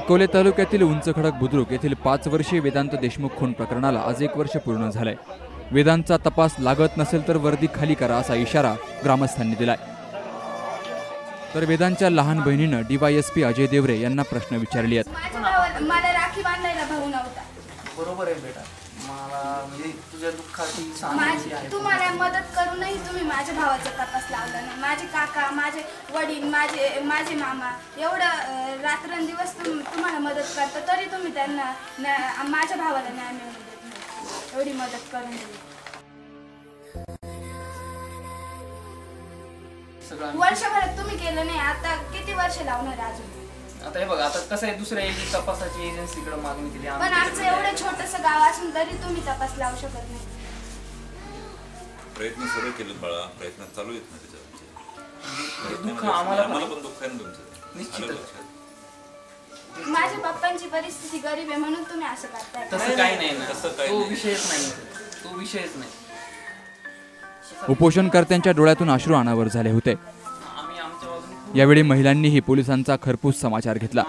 अकोले तालुक्यातील उंचखडक बुद्रुक येथील 5 वर्षीय वेदांत देशमुख खून प्रकरणाला आज 1 वर्ष पूर्ण झालंय। वेदांतचा तपास लागत नसेल तर वर्दी खाली करा असा इशारा ग्रामस्थांनी दिलाय। तर वेदांतच्या लहान बहिणीनं डीवायएसपी अजय देवरे यांना प्रश्न विचारले आहेत। मला राखी बांधायला भाऊ नव्हता। बरोबर आहे बेटा, मला म्हणजे तुझ्या दुःखाची तुम्हाला मदत करूनही तुम्ही माझ्या भावाचा तपास लावला नाही। माझे काका, माझे वडील, माझे मामा एवढं रात्रंदिवस तुम्हाला मदत करता तरी तुम्ही त्यांना माझ्या भावाला न्याय मिळवून देत नाही। एवढी मदत करून दिली। वर्षभरात तुम्ही केलं नाही, आता किती वर्ष लावणार अजून? आता हे बघा, आता कसं आहे, दुसऱ्या तपासाची एजन्सीकडे मागणी केली, पण आमचं एवढं छोटंसं गाव असून तरी तुम्ही तपास लावू शकत नाही। प्रयत्न सर्व केले बाळा, प्रयत्न चालू आहेत ना त्याच्यावरचे। दुःख आम्हाला पण दुःख आहे ना तुमचं, निश्चितच। माझ्या पप्पांची परिस्थिती गरीब आहे म्हणून तुम्ही असं करताय। तसं काही नाही ना, तो विषयच नाही, तो विषयच नाही। उपोषणकर्त्यांच्या डोळ्यातून अश्रू अनावर झाले होते। यावेळी महिलांनीही पोलिसांचा खरपूस समाचार घेतला।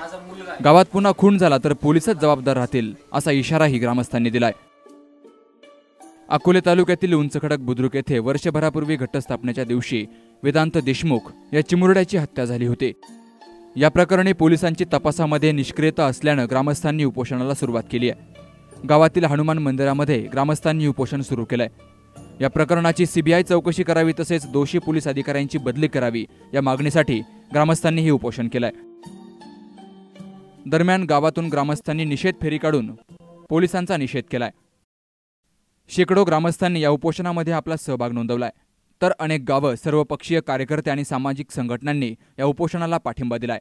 गावात पुन्हा खून झाला तर पोलीसच जबाबदार राहतील असा इशाराही ग्रामस्थांनी दिलाय। अकोले तालुक्यातील उंचखडक बुद्रुक येथे वर्षभरापूर्वी घटस्थापनेच्या दिवशी वेदांत देशमुख या चिमुरड्याची हत्या झाली होती। या प्रकरणी पोलिसांची तपासामध्ये निष्क्रियता असल्यानं ग्रामस्थांनी उपोषणाला सुरुवात केली आहे। गावातील हनुमान मंदिरामध्ये ग्रामस्थांनी उपोषण सुरू केलंय। या प्रकरणाची सीबीआय चौकशी करावी तसेच दोषी पोलीस अधिकाऱ्यांची बदली करावी या मागणीसाठी ग्रामस्थांनी हे उपोषण केलंय। दरम्यान गावातून ग्रामस्थांनी निषेध फेरी काढून पोलिसांचा निषेध केलाय। शेकडो ग्रामस्थांनी या उपोषणामध्ये आपला सहभाग नोंदवलाय, तर अनेक गावं, सर्वपक्षीय कार्यकर्ते आणि सामाजिक संघटनांनी या उपोषणाला पाठिंबा दिलाय।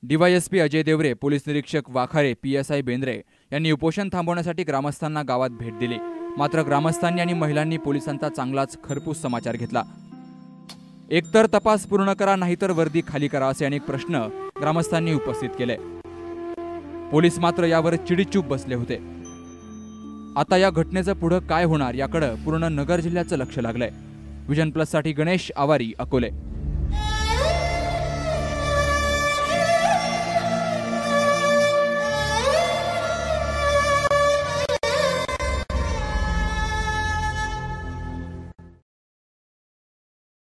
डीवायएसपी अजय देवरे, पोलीस निरीक्षक वाखारे, PSI बेंद्रे यांनी उपोषण थांबवण्यासाठी ग्रामस्थांना गावात भेट दिली। मात्र ग्रामस्थांनी आणि महिलांनी पोलिसांचा चांगलाच खरपूस समाचार घेतला। एकतर तपास पूर्ण करा, नाहीतर वर्दी खाली करा असे अनेक प्रश्न ग्रामस्थांनी उपस्थित केले। पोलीस मात्र यावर चिडीचूप बसले होते। आता या घटनेचं पुढे काय होणार याकडे पूर्ण नगर जिल्ह्याचं लक्ष लागलंय। विजन प्लस साठी गणेश आवारी, अकोले।